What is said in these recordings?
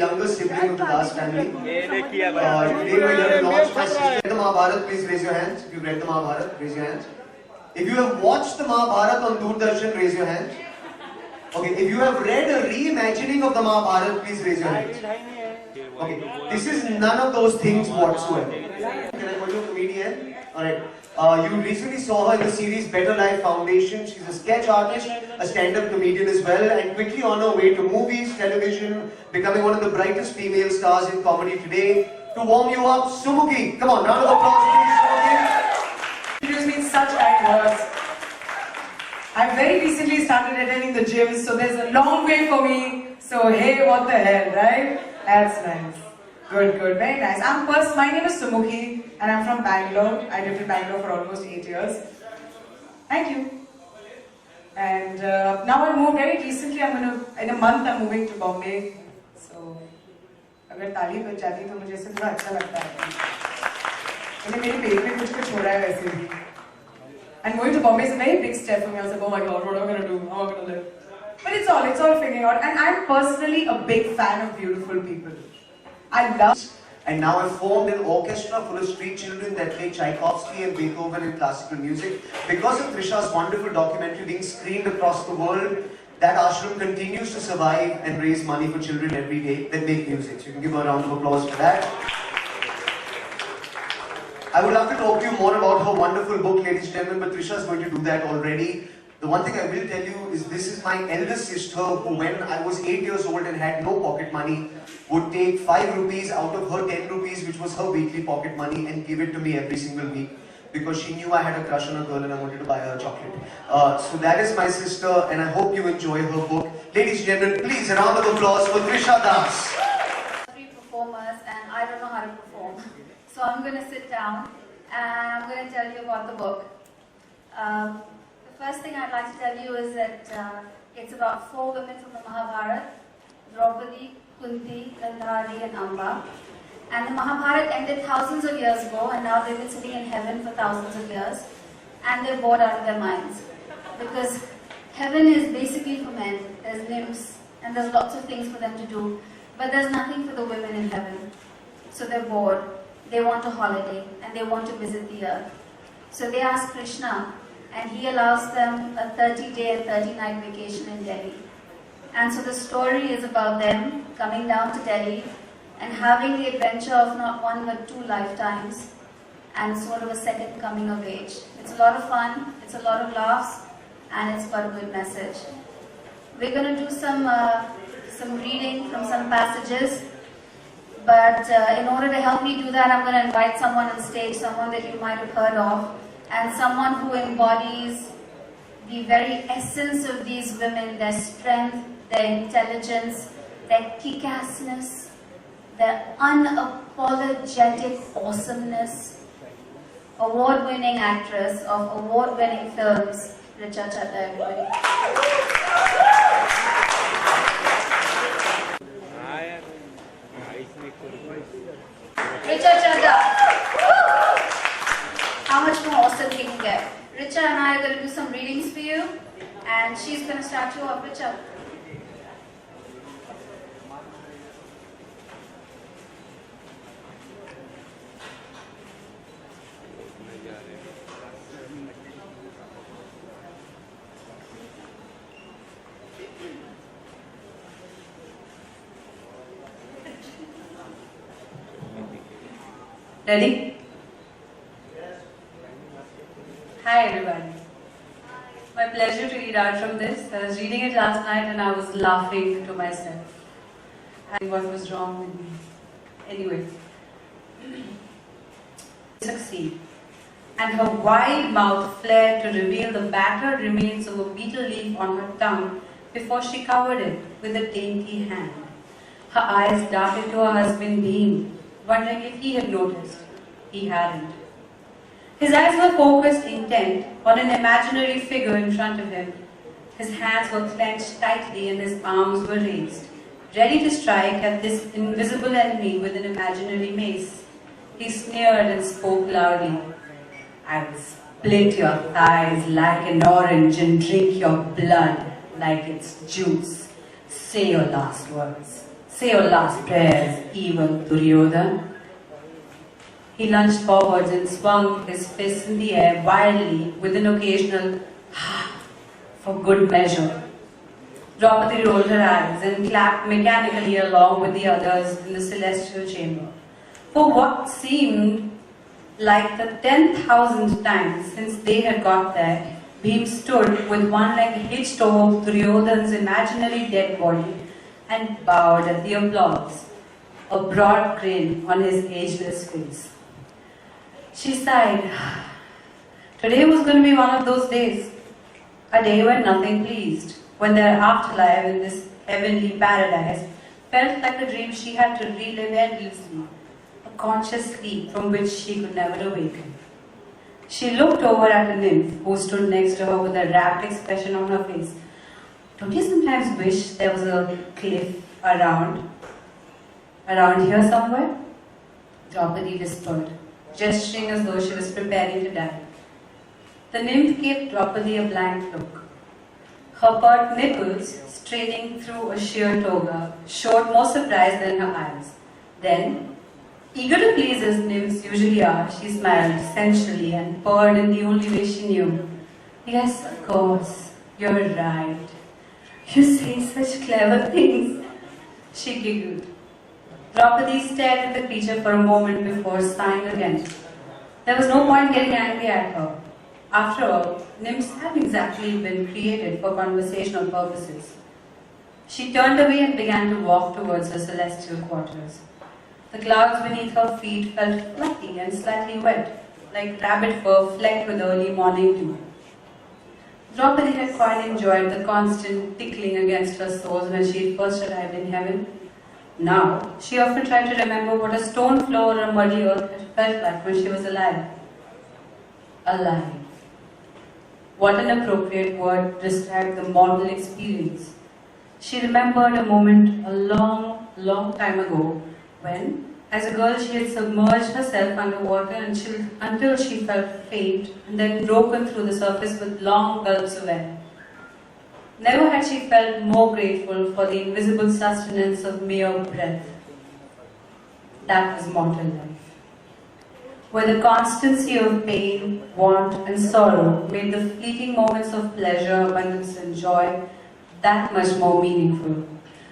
Younger sibling of the Das family. Today we're here to launch my sister. Read the Mahabharata, please raise your hands. If you've read the Mahabharata, raise your hands. If you have watched the Mahabharata on Doordarshan, raise your hands. Okay, if you have read a reimagining of the Mahabharata, please raise your hands. Okay, this is none of those things whatsoever. Can I call you a comedian? Alright. You recently saw her in the series Better Life Foundation. She's a sketch artist, a stand-up comedian as well, and quickly on her way to movies, television, becoming one of the brightest female stars in comedy today. To warm you up, Sumukhi. Come on, round of applause, please, Sumukhi. It has been such kind words. I very recently started attending the gym, so there's a long way for me. So hey, what the hell, right? That's nice. Good, good, very nice. My name is Sumukhi and I'm from Bangalore. I lived in Bangalore for almost 8 years. Thank you. And now I moved very recently. In a month I'm moving to Bombay. So, अगर ताली बज जाती तो मुझे इससे थोड़ा अच्छा लगता है. मैंने मेरे पेट में कुछ हो रहा है वैसे भी. And going to Bombay is a very big step for me. I was like, oh my god, what am I going to do? How am I going to live? But it's all figuring out. And I'm personally a big fan of beautiful people. I love. And now I've formed an orchestra full of street children that play Tchaikovsky and Beethoven and classical music. Because of Trisha's wonderful documentary being screened across the world, that ashram continues to survive and raise money for children every day that make music. So you can give her a round of applause for that. I would love to talk to you more about her wonderful book, ladies and gentlemen, but Trisha is going to do that already. The one thing I will tell you is this is my eldest sister who, when I was 8 years old and had no pocket money, would take 5 rupees out of her 10 rupees, which was her weekly pocket money, and give it to me every single week because she knew I had a crush on a girl and I wanted to buy her a chocolate. So that is my sister, and I hope you enjoy her book. Ladies and gentlemen, please a round of applause for Trisha Das. 3 performers and I don't know how to perform. So I'm going to sit down and I'm going to tell you about the book. The first thing I'd like to tell you is that it's about 4 women from the Mahabharata: Draupadi, Kunti, Gandhari and Amba. And the Mahabharata ended thousands of years ago, and now they've been sitting in heaven for thousands of years, and they're bored out of their minds. Because heaven is basically for men. There's nymphs, and there's lots of things for them to do, but there's nothing for the women in heaven. So they're bored. They want a holiday, and they want to visit the earth. So they ask Krishna, and he allows them a 30-day and 30-night vacation in Delhi. And so the story is about them coming down to Delhi and having the adventure of not 1 but 2 lifetimes and sort of a second coming of age. It's a lot of fun, it's a lot of laughs, and it's got a good message. We're going to do some reading from some passages. But in order to help me do that, I'm going to invite someone on stage, someone that you might have heard of, and someone who embodies the very essence of these women, their strength, their intelligence, their kick-assness, their unapologetic awesomeness. Award-winning actress of award-winning films, Richa, Chadha, everybody. Richa, Chadha. How much more awesome can you get? Richa and I are going to do some readings for you, and she's going to start you off. Richa. Ready? Hi everybody. My pleasure to read out from this. I was reading it last night and I was laughing to myself. And what was wrong with me. Anyway. Succeed. And her wide mouth flared to reveal the battered remains of a beetle leaf on her tongue before she covered it with a dainty hand. Her eyes darted to her husband Beam, wondering if he had noticed. He hadn't. His eyes were focused, intent, on an imaginary figure in front of him. His hands were clenched tightly and his arms were raised, ready to strike at this invisible enemy with an imaginary mace. He sneered and spoke loudly. I will split your thighs like an orange and drink your blood like its juice. Say your last words. Say your last prayers, evil Duryodhana. He lunged forwards and swung his fists in the air wildly with an occasional for good measure. Draupadi rolled her eyes and clapped mechanically along with the others in the celestial chamber. For what seemed like the 10,000th time since they had got there, Bhim stood with one leg hitched over Duryodhana's imaginary dead body and bowed at the applause, a broad grin on his ageless face. She sighed. Today was going to be one of those days. A day when nothing pleased, when their afterlife in this heavenly paradise felt like a dream she had to relive endlessly, a conscious sleep from which she could never awaken. She looked over at a nymph who stood next to her with a rapt expression on her face. Don't you sometimes wish there was a cliff around here somewhere? Draupadi whispered, gesturing as though she was preparing to die. The nymph gave Draupadi a blank look. Her pert nipples, straining through a sheer toga, showed more surprise than her eyes. Then, eager to please as nymphs usually are, she smiled sensually and purred in the only way she knew. Yes, of course, you're right. You say such clever things. She giggled. Draupadi stared at the creature for a moment before sighing again. There was no point getting angry at her. After all, nymphs had exactly been created for conversational purposes. She turned away and began to walk towards her celestial quarters. The clouds beneath her feet felt fluffy and slightly wet, like rabbit fur flecked with early morning dew. Draupadi had quite enjoyed the constant tickling against her soles when she first arrived in heaven. Now, she often tried to remember what a stone floor or a muddy earth had felt like when she was alive. Alive. What an appropriate word to describe the mortal experience. She remembered a moment a long, long time ago when, as a girl, she had submerged herself underwater until she felt faint and then broken through the surface with long gulps of air. Never had she felt more grateful for the invisible sustenance of mere breath. That was mortal life, where the constancy of pain, want and sorrow made the fleeting moments of pleasure, abundance and joy that much more meaningful,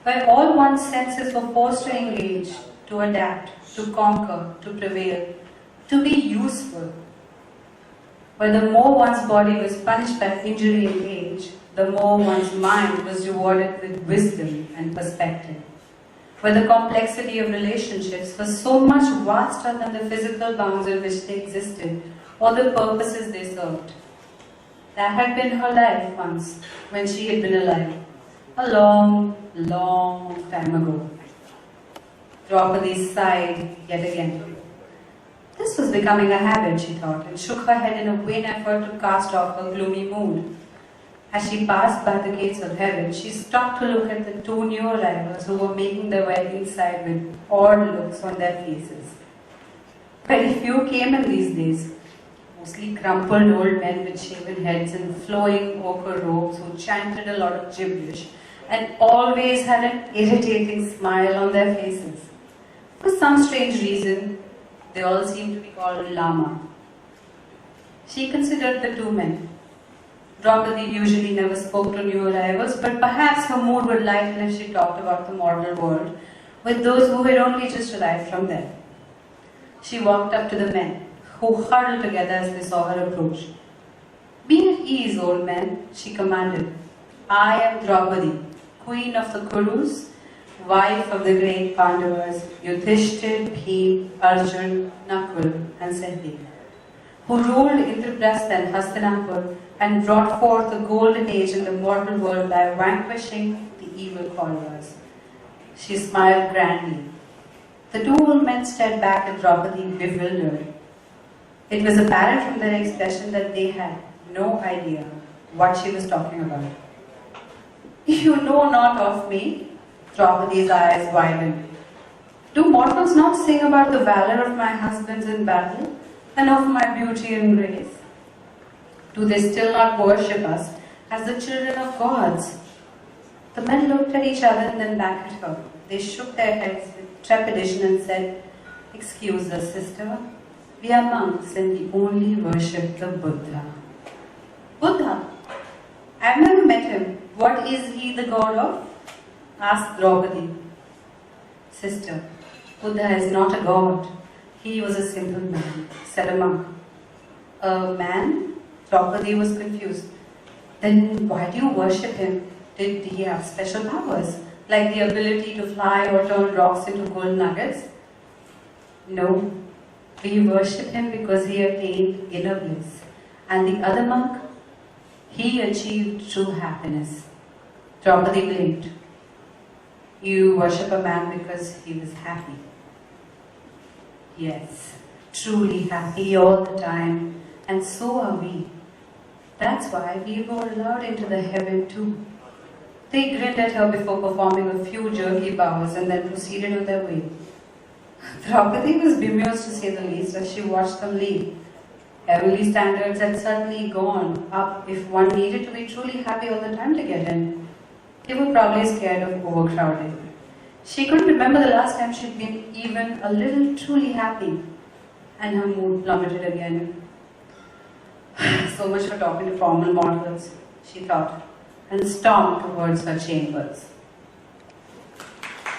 where all one's senses were forced to engage, to adapt, to conquer, to prevail, to be useful, where the more one's body was punished by injury and age, the more one's mind was rewarded with wisdom and perspective, where the complexity of relationships was so much vaster than the physical bounds in which they existed or the purposes they served. That had been her life once, when she had been alive, a long, long time ago. Draupadi sighed yet again. This was becoming a habit, she thought, and shook her head in a vain effort to cast off her gloomy mood. As she passed by the gates of heaven, she stopped to look at the two new arrivals who were making their way inside with odd looks on their faces. Very few came in these days. Mostly crumpled old men with shaven heads and flowing ochre robes who chanted a lot of gibberish and always had an irritating smile on their faces. For some strange reason, they all seemed to be called Lama. She considered the two men. Draupadi usually never spoke to new arrivals, but perhaps her mood would lighten if she talked about the model world with those who had only just arrived from there. She walked up to the men, who huddled together as they saw her approach. "Be at ease, old men," she commanded. "I am Draupadi, queen of the Kurus, wife of the great Pandavas, Yudhishthir, Bhim, Arjun, Nakul, and Sahdev, who ruled Indraprastha and Hastinapur and brought forth the golden age in the mortal world by vanquishing the evil Kauravas." She smiled grandly. The two old men stared back at Draupadi, bewildered. It was apparent from their expression that they had no idea what she was talking about. "You know not of me?" Draupadi's eyes widened. "Do mortals not sing about the valor of my husbands in battle and of my beauty and grace? Do they still not worship us as the children of gods?" The men looked at each other and then back at her. They shook their heads with trepidation and said, "Excuse us, sister. We are monks and we only worship the Buddha." "Buddha? I've never met him. What is he the god of?" asked Draupadi. "Sister, Buddha is not a god. He was a simple man," said a monk. "A man?" Draupadi was confused. "Then why do you worship him? Did he have special powers, like the ability to fly or turn rocks into gold nuggets?" "No, we worship him because he attained inner bliss. And the other monk, he achieved true happiness." Draupadi blinked. "You worship a man because he was happy?" "Yes, truly happy all the time, and so are we. That's why we were allowed into the heaven too." They grinned at her before performing a few jerky bows and then proceeded on their way. Draupadi was bemused to say the least as she watched them leave. Heavenly standards had certainly gone up if one needed to be truly happy all the time to get in. They were probably scared of overcrowding. She couldn't remember the last time she'd been even a little truly happy, and her mood plummeted again. So much for talking to formal mortals, she thought, and stomped towards her chambers.